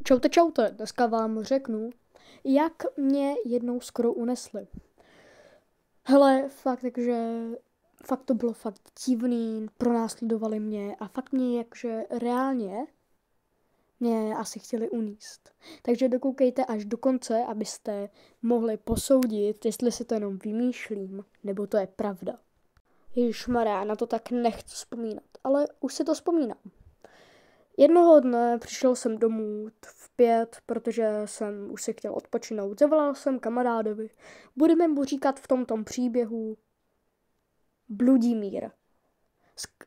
Čaute, čaute, dneska vám řeknu, jak mě jednou skoro unesli. Hele, fakt to bylo fakt divný, pronásledovali mě a fakt mě jakže reálně mě asi chtěli uníst. Takže dokoukejte až do konce, abyste mohli posoudit, jestli si to jenom vymýšlím, nebo to je pravda. Ježišmarja, na to tak nechci vzpomínat, ale už si to vzpomínám. Jednoho dne přišel jsem domů v 5, protože jsem už si chtěl odpočinout. Zavolal jsem kamarádovi. Budeme mu říkat v tomto příběhu Bludimír.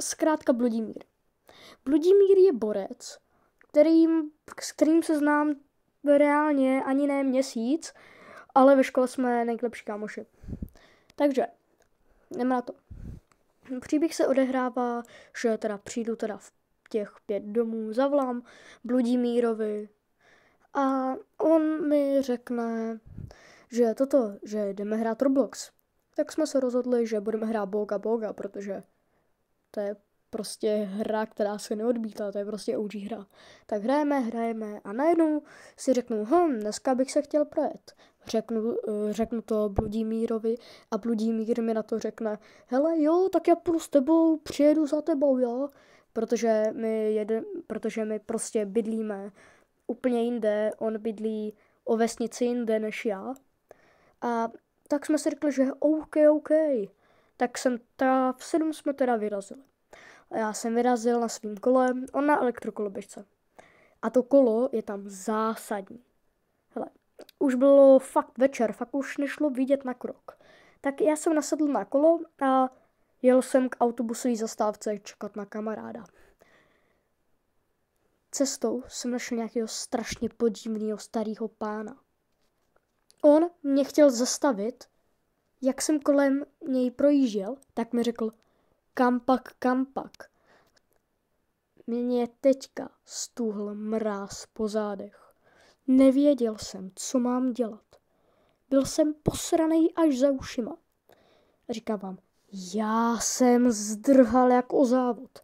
Zkrátka Bludimír. Bludimír je borec, s kterým se znám reálně ani ne měsíc, ale ve škole jsme nejlepší kámoši. Takže, jdeme na to. Příběh se odehrává, že teda přijdu v těch 5 domů, zavolám Bludimírovi a on mi řekne, že jdeme hrát Roblox. Tak jsme se rozhodli, že budeme hrát Boga Boga, protože to je prostě hra, která se neodmítá, to je prostě OG hra. Tak hrajeme a najednou si řeknu, dneska bych se chtěl projet. Řeknu to Bludimírovi a Bludimír mi na to řekne, hele jo, tak já půjdu s tebou, přijedu za tebou, jo. Protože my prostě bydlíme úplně jinde, on bydlí o vesnici jinde než já. A tak jsme si řekli, že OK. Tak v 7 jsme teda vyrazili. A já jsem vyrazil na svým kole, on na elektrokoloběžce. A to kolo je tam zásadní. Hele, už bylo fakt večer, fakt už nešlo vidět na krok. Tak já jsem nasedl na kolo a jel jsem k autobusové zastávce čekat na kamaráda. Cestou jsem našel nějakého strašně podivného starého pána. On mě chtěl zastavit, jak jsem kolem něj projížděl, tak mi řekl, kam pak. Mě teďka stůhl mráz po zádech. Nevěděl jsem, co mám dělat. Byl jsem posranej až za ušima. Říkám vám, já jsem zdrhal jak o závod.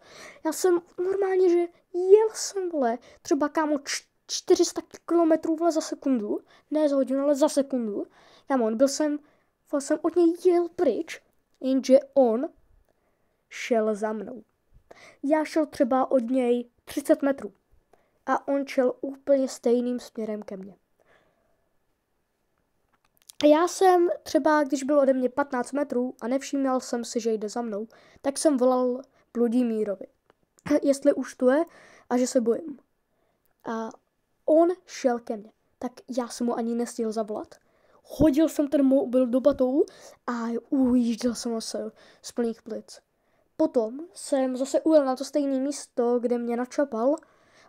Já jsem normálně, že jel jsem, třeba kámo 400 km za sekundu, ne za hodinu, ale za sekundu. Kámo, jsem od něj jel pryč, jenže on šel za mnou. Já šel třeba od něj 30 metrů a on šel úplně stejným směrem ke mně. Já jsem třeba, když byl ode mě 15 metrů a nevšiml jsem si, že jde za mnou, tak jsem volal Bludimírovi, jestli už tu je a že se bojím. A on šel ke mně, tak já jsem mu ani nestihl zavolat. Hodil jsem ten mobil do batohu a ujížděl jsem se z plných plic. Potom jsem zase ujel na to stejné místo, kde mě načapal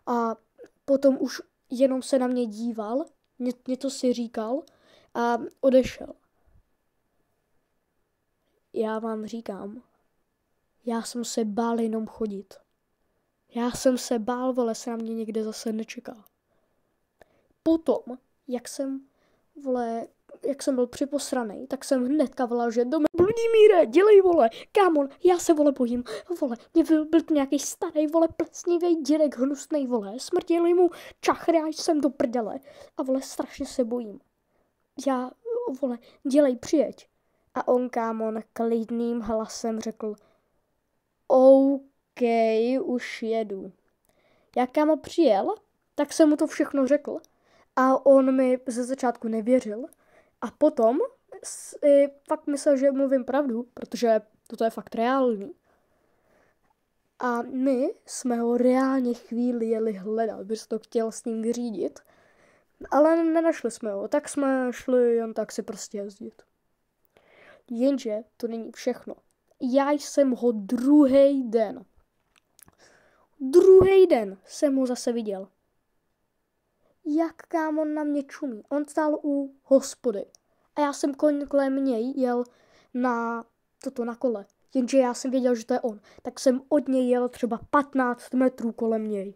a potom už jenom se na mě díval, něco si říkal a odešel. Já vám říkám, já jsem se bál jenom chodit. Já jsem se bál, se na mě někde zase nečeká. Potom, jak jsem byl připosranej, tak jsem hnedka volal, že Bludimíre, dělej, kámo, já se, bojím, mě byl to nějaký starý, plesnivý dědek, hnusnej, smrtěli mu čachry, až jsem do prdele a, strašně se bojím. Já, dělej, přijeď. A on, kámo, klidným hlasem řekl, OK, už jedu. Jak kámo přijel, tak jsem mu to všechno řekl a on mi ze začátku nevěřil a potom fakt myslel, že mluvím pravdu, protože toto je fakt reálný. A my jsme ho reálně chvíli jeli hledat, bys to chtěl s ním vyřídit, ale nenašli jsme ho, tak jsme šli jen tak si prostě jezdit. Jenže to není všechno. Já jsem ho druhý den jsem ho zase viděl. Jak kámo na mě čumí. On stál u hospody a já jsem kolem něj jel na kole. Jenže já jsem věděl, že to je on. Tak jsem od něj jel třeba 15 metrů kolem něj.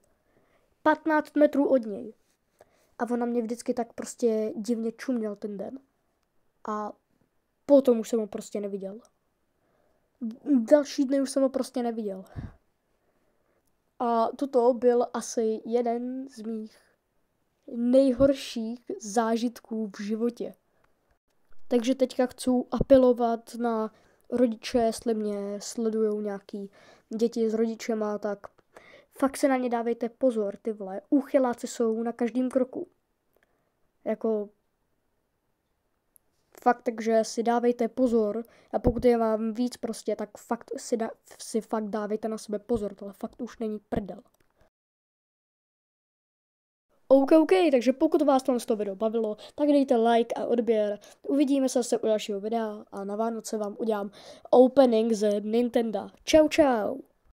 15 metrů od něj. A on na mě vždycky tak prostě divně čuměl ten den. A potom už jsem ho prostě neviděl. Další dny už jsem ho prostě neviděl. A toto byl asi jeden z mých nejhorších zážitků v životě. Takže teďka chci apelovat na rodiče, jestli mě sledujou nějaký děti s rodičema, tak fakt se na ně dávejte pozor, ty vole. Úchyláci jsou na každém kroku. Jako fakt, takže si dávejte pozor a pokud je vám víc prostě, tak fakt si fakt dávejte na sebe pozor, tohle fakt už není prdel. OK, takže pokud vás to video bavilo, tak dejte like a odběr. Uvidíme se zase u dalšího videa a na Vánoce vám udělám opening z Nintendo. Čau.